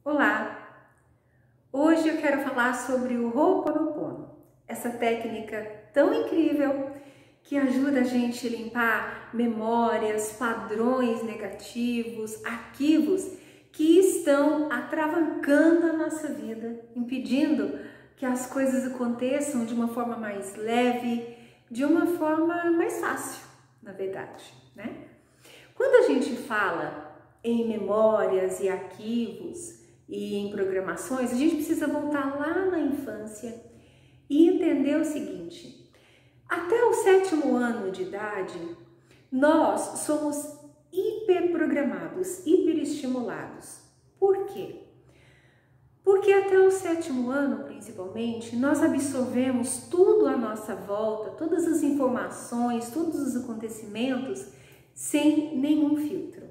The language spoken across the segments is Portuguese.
Olá! Hoje eu quero falar sobre o Ho'oponopono, essa técnica tão incrível que ajuda a gente a limpar memórias, padrões negativos, arquivos que estão atravancando a nossa vida, impedindo que as coisas aconteçam de uma forma mais leve, de uma forma mais fácil, na verdade, né? Quando a gente fala em memórias e arquivos e em programações, a gente precisa voltar lá na infância e entender o seguinte: até o 7º ano de idade, nós somos hiperprogramados, hiperestimulados. Por quê? Porque até o 7º ano, principalmente, nós absorvemos tudo à nossa volta, todas as informações, todos os acontecimentos, sem nenhum filtro.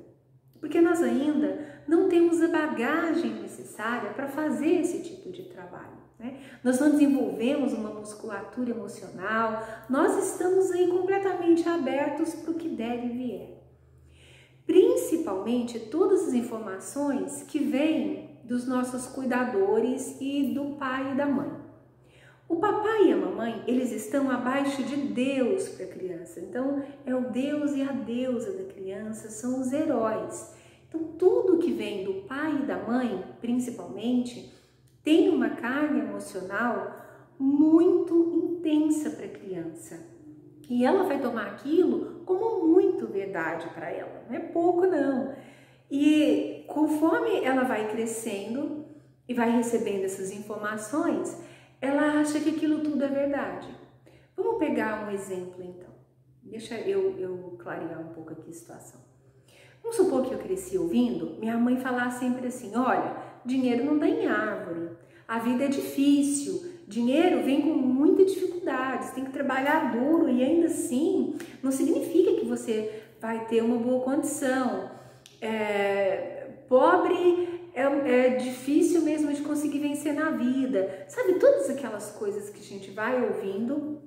Porque nós ainda não temos a bagagem necessária para fazer esse tipo de trabalho, né? Nós não desenvolvemos uma musculatura emocional, nós estamos aí completamente abertos para o que der e vier. Principalmente todas as informações que vêm dos nossos cuidadores e do pai e da mãe. O papai e a mamãe, eles estão abaixo de Deus para a criança. Então, é o Deus e a deusa da criança, são os heróis. Então, tudo que vem do pai e da mãe, principalmente, tem uma carga emocional muito intensa para a criança. E ela vai tomar aquilo como muito verdade para ela, não é pouco não. E conforme ela vai crescendo e vai recebendo essas informações, ela acha que aquilo tudo é verdade. Vamos pegar um exemplo então. Deixa eu clarear um pouco aqui a situação. Vamos supor que eu cresci ouvindo minha mãe falar sempre assim: olha, dinheiro não dá em árvore, a vida é difícil, dinheiro vem com muita dificuldade, você tem que trabalhar duro e ainda assim não significa que você vai ter uma boa condição. Pobre é difícil mesmo de conseguir vencer na vida. Sabe, todas aquelas coisas que a gente vai ouvindo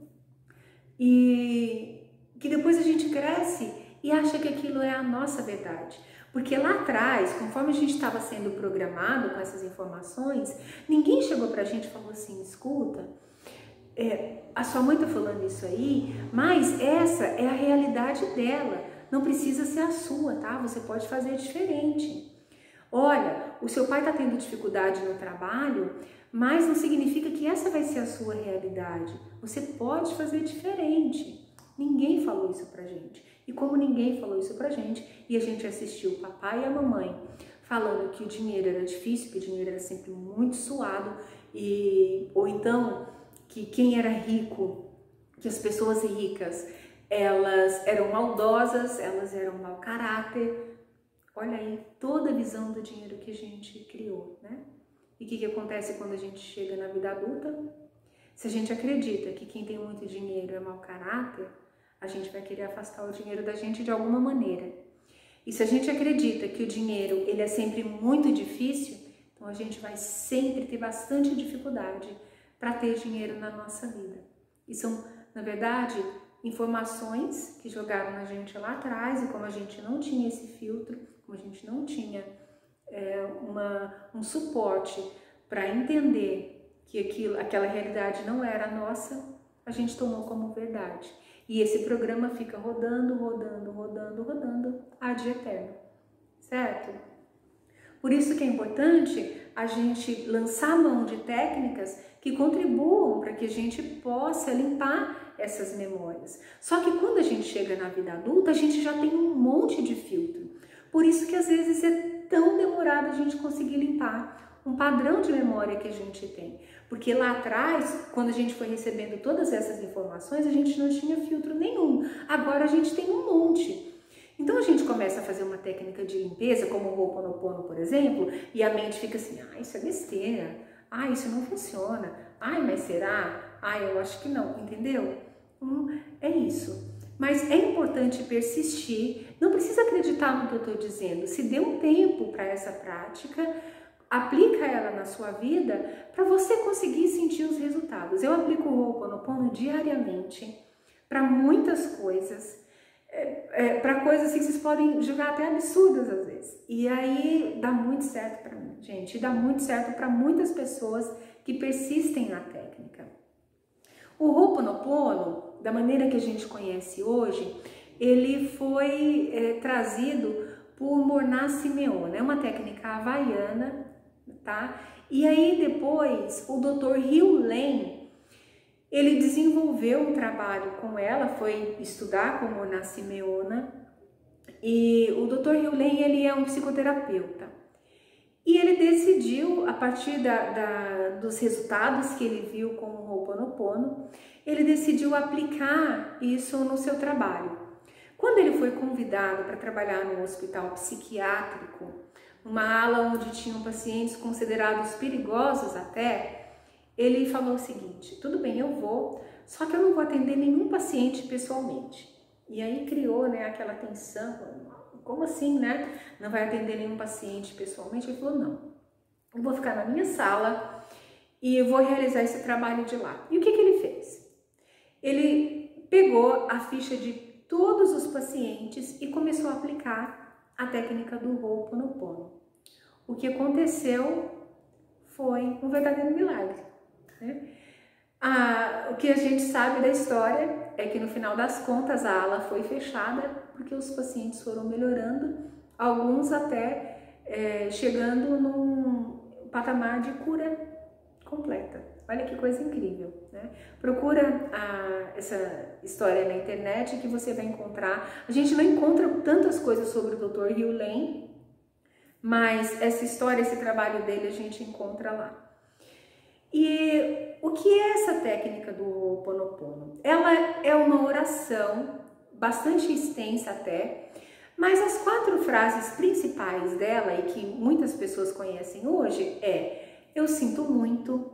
e que depois a gente cresce e acha que aquilo é a nossa verdade. Porque lá atrás, conforme a gente estava sendo programado com essas informações, ninguém chegou pra gente e falou assim: escuta, a sua mãe tá falando isso aí, mas essa é a realidade dela, não precisa ser a sua, tá? Você pode fazer diferente. Olha, o seu pai tá tendo dificuldade no trabalho, mas não significa que essa vai ser a sua realidade. Você pode fazer diferente. Ninguém falou isso pra gente. E como ninguém falou isso pra gente, e a gente assistiu o papai e a mamãe falando que o dinheiro era difícil, que o dinheiro era sempre muito suado, ou então que quem era rico, que as pessoas ricas, elas eram maldosas, elas eram mau caráter. Olha aí toda a visão do dinheiro que a gente criou, né? E o que acontece quando a gente chega na vida adulta? Se a gente acredita que quem tem muito dinheiro é mau caráter, a gente vai querer afastar o dinheiro da gente de alguma maneira. E se a gente acredita que o dinheiro ele é sempre muito difícil, então a gente vai sempre ter bastante dificuldade para ter dinheiro na nossa vida. E são, na verdade, informações que jogaram na gente lá atrás, e como a gente não tinha esse filtro, como a gente não tinha um suporte para entender que aquela realidade não era nossa, a gente tomou como verdade. E esse programa fica rodando, rodando, rodando, rodando ad eterno, certo? Por isso que é importante a gente lançar mão de técnicas que contribuam para que a gente possa limpar essas memórias. Só que quando a gente chega na vida adulta, a gente já tem um monte de filtro. Por isso que às vezes é tão demorado a gente conseguir limpar um padrão de memória que a gente tem. Porque lá atrás, quando a gente foi recebendo todas essas informações, a gente não tinha filtro nenhum. Agora a gente tem um monte. Então a gente começa a fazer uma técnica de limpeza, como o Ho'oponopono, por exemplo, e a mente fica assim: ah, isso é besteira, ah, isso não funciona, ai, mas será? Ah, eu acho que não, entendeu? É isso. Mas é importante persistir, não precisa acreditar no que eu estou dizendo, se dê um tempo para essa prática, aplica ela na sua vida para você conseguir sentir os resultados. Eu aplico o Ho'oponopono diariamente para muitas coisas, para coisas assim que vocês podem julgar até absurdas às vezes. E aí dá muito certo para mim. gente, e dá muito certo para muitas pessoas que persistem na técnica. O Ho'oponopono, da maneira que a gente conhece hoje, ele foi trazido por Morná Simeona, é uma técnica havaiana, tá? E aí depois o Dr. Hugh Lane, ele desenvolveu um trabalho com ela, foi estudar com Morná Simeona, e o Dr. Hugh Lane, ele é um psicoterapeuta. E ele decidiu, a partir dos resultados que ele viu com o Ho'oponopono, ele decidiu aplicar isso no seu trabalho. Quando ele foi convidado para trabalhar no hospital psiquiátrico, numa ala onde tinham pacientes considerados perigosos até, ele falou o seguinte: tudo bem, eu vou, só que eu não vou atender nenhum paciente pessoalmente. E aí criou, né, aquela tensão, como assim, né? Não vai atender nenhum paciente pessoalmente? Ele falou: não, eu vou ficar na minha sala e eu vou realizar esse trabalho de lá. E o que ele fez? Ele pegou a ficha de todos os pacientes e começou a aplicar a técnica do Ho'oponopono. O que aconteceu foi um verdadeiro milagre, né? O que a gente sabe da história é que no final das contas a ala foi fechada porque os pacientes foram melhorando, alguns até chegando num patamar de cura completa. Olha que coisa incrível, né? Procura essa história na internet que você vai encontrar. A gente não encontra tantas coisas sobre o Dr. Hugh Lane, mas essa história, esse trabalho dele a gente encontra lá. E o que é essa técnica do Ho'oponopono? Ela é uma oração bastante extensa até, mas as 4 frases principais dela e que muitas pessoas conhecem hoje é: eu sinto muito,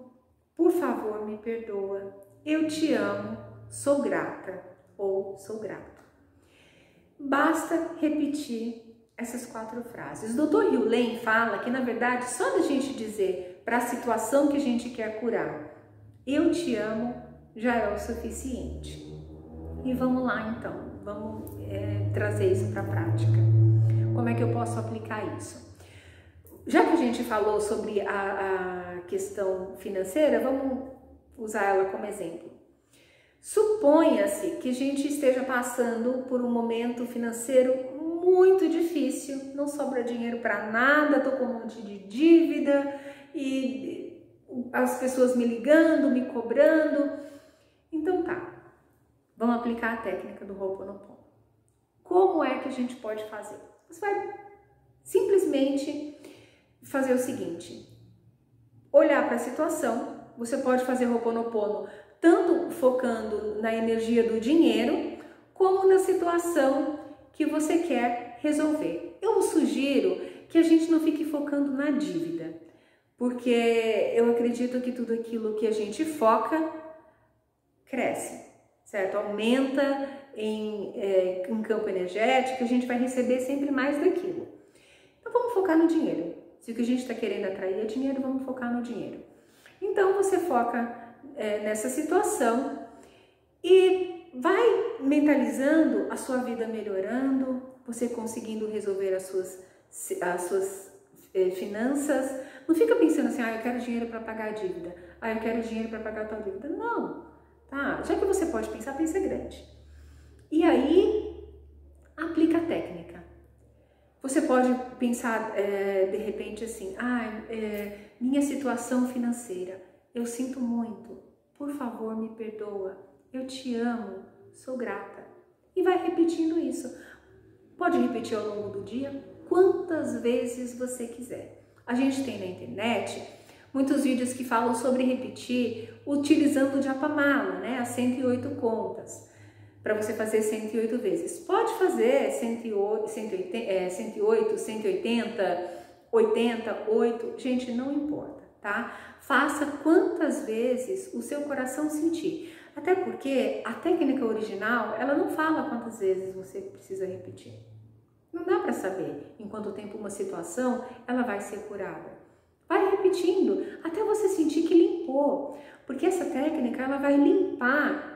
por favor me perdoa, eu te amo, sou grata ou sou grato. Basta repetir essas 4 frases. O Dr. Hugh Lane fala que, na verdade, só da gente dizer para a situação que a gente quer curar, eu te amo, já é o suficiente. E vamos lá então, vamos trazer isso para a prática. Como é que eu posso aplicar isso? Já que a gente falou sobre a questão financeira, vamos usar ela como exemplo. Suponha-se que a gente esteja passando por um momento financeiro muito difícil, não sobra dinheiro para nada, tô com um monte de dívida e as pessoas me ligando, me cobrando. Então tá, vamos aplicar a técnica do Ho'oponopono. Como é que a gente pode fazer? Você vai simplesmente fazer o seguinte: olhar para a situação. Você pode fazer Ho'oponopono tanto focando na energia do dinheiro, como na situação que você quer resolver. Eu sugiro que a gente não fique focando na dívida, porque eu acredito que tudo aquilo que a gente foca cresce, certo? Aumenta em campo energético, a gente vai receber sempre mais daquilo. Então vamos focar no dinheiro. Se o que a gente está querendo atrair é dinheiro, vamos focar no dinheiro. Então você foca nessa situação e vai mentalizando a sua vida melhorando, você conseguindo resolver as suas finanças. Não fica pensando assim: eu quero dinheiro para pagar a dívida, eu quero dinheiro para pagar a tua dívida. Não, tá? Já que você pode pensar, pensa grande. E aí, aplica a técnica. Você pode pensar de repente assim: minha situação financeira, eu sinto muito, por favor me perdoa, eu te amo, sou grata. E vai repetindo isso. Pode repetir ao longo do dia, quantas vezes você quiser. A gente tem na internet muitos vídeos que falam sobre repetir utilizando o Japamala, né? As 108 contas, para você fazer 108 vezes. Pode fazer 108, 180, 80, 8, gente, não importa, tá? Faça quantas vezes o seu coração sentir. Até porque a técnica original, ela não fala quantas vezes você precisa repetir. Não dá para saber em quanto tempo uma situação ela vai ser curada. Vai repetindo até você sentir que limpou, porque essa técnica ela vai limpar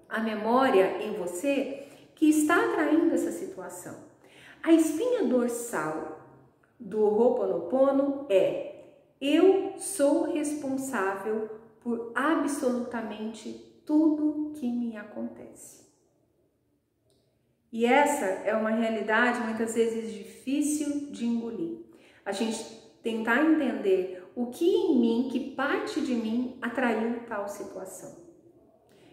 a memória em você que está atraindo essa situação. A espinha dorsal do Ho'oponopono é: Eu sou responsável por absolutamente tudo que me acontece. E essa é uma realidade muitas vezes difícil de engolir. A gente tentar entender o que em mim, que parte de mim atraiu tal situação.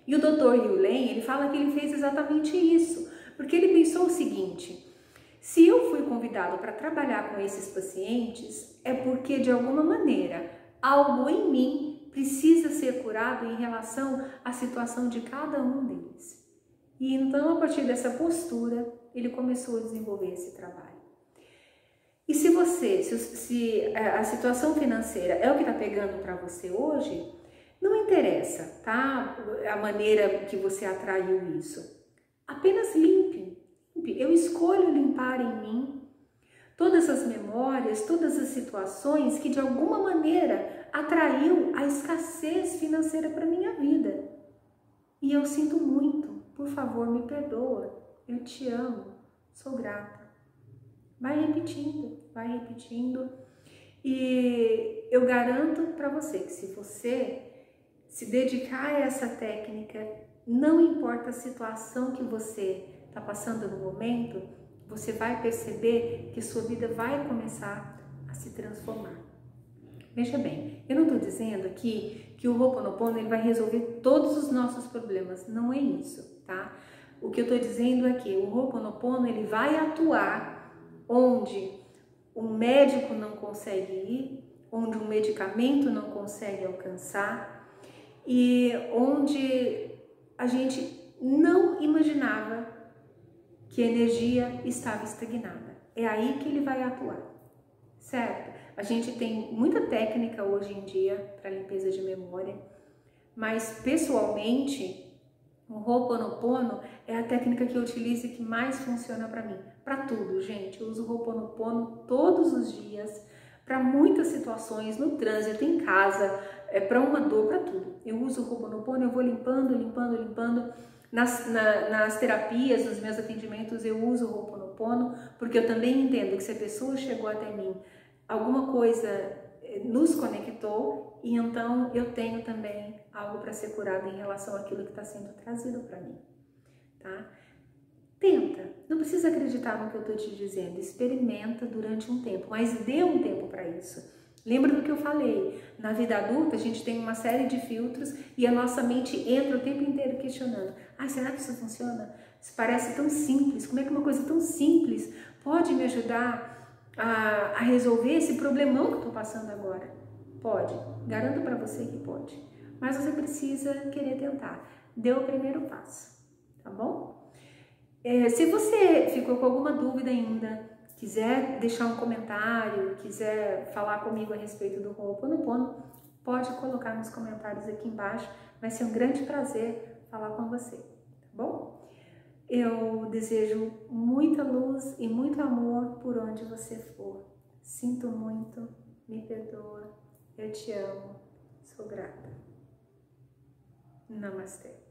E o Dr. Hugh ele fala que ele fez exatamente isso, porque ele pensou o seguinte: se eu fui convidado para trabalhar com esses pacientes, é porque de alguma maneira algo em mim precisa ser curado em relação à situação de cada um deles. E então, a partir dessa postura, ele começou a desenvolver esse trabalho. E se a situação financeira é o que está pegando para você hoje, não interessa, tá? A maneira que você atraiu isso. Apenas limpe. Eu escolho limpar em mim todas as memórias, todas as situações que de alguma maneira atraiu a escassez financeira para minha vida. E eu sinto muito. Por favor, me perdoa. Eu te amo. Sou grata. Vai repetindo. E eu garanto para você que se você se dedicar a essa técnica, não importa a situação que você está passando no momento, você vai perceber que sua vida vai começar a se transformar. Veja bem, eu não estou dizendo aqui que o Ho'oponopono ele vai resolver todos os nossos problemas, não é isso, tá? O que eu estou dizendo é que o Ho'oponopono ele vai atuar onde um médico não consegue ir, onde um medicamento não consegue alcançar e onde a gente não imaginava que a energia estava estagnada. É aí que ele vai atuar, certo? A gente tem muita técnica hoje em dia para limpeza de memória, mas pessoalmente o Ho'oponopono é a técnica que eu utilizo e que mais funciona para mim. Para tudo, gente. Eu uso o Ho'oponopono todos os dias, para muitas situações, no trânsito, em casa, para uma dor, para tudo. Eu uso o Ho'oponopono, eu vou limpando. Nas terapias, nos meus atendimentos, eu uso o Ho'oponopono, porque eu também entendo que se a pessoa chegou até mim, alguma coisa nos conectou e então eu tenho também algo para ser curado em relação àquilo que está sendo trazido para mim, tá? Tenta, não precisa acreditar no que eu estou te dizendo, experimenta durante um tempo, mas dê um tempo para isso. Lembra do que eu falei, na vida adulta a gente tem uma série de filtros e a nossa mente entra o tempo inteiro questionando: será que isso funciona? Isso parece tão simples, como é que uma coisa tão simples pode me ajudar a resolver esse problemão que eu estou passando agora? Pode, garanto para você que pode, mas você precisa querer tentar. Dê o primeiro passo, tá bom? Se você ficou com alguma dúvida ainda, quiser deixar um comentário, quiser falar comigo a respeito do Ho'oponopono, pode colocar nos comentários aqui embaixo, vai ser um grande prazer falar com você, tá bom? Eu desejo muita luz e muito amor por onde você for. Sinto muito, me perdoa, eu te amo, sou grata. Namastê.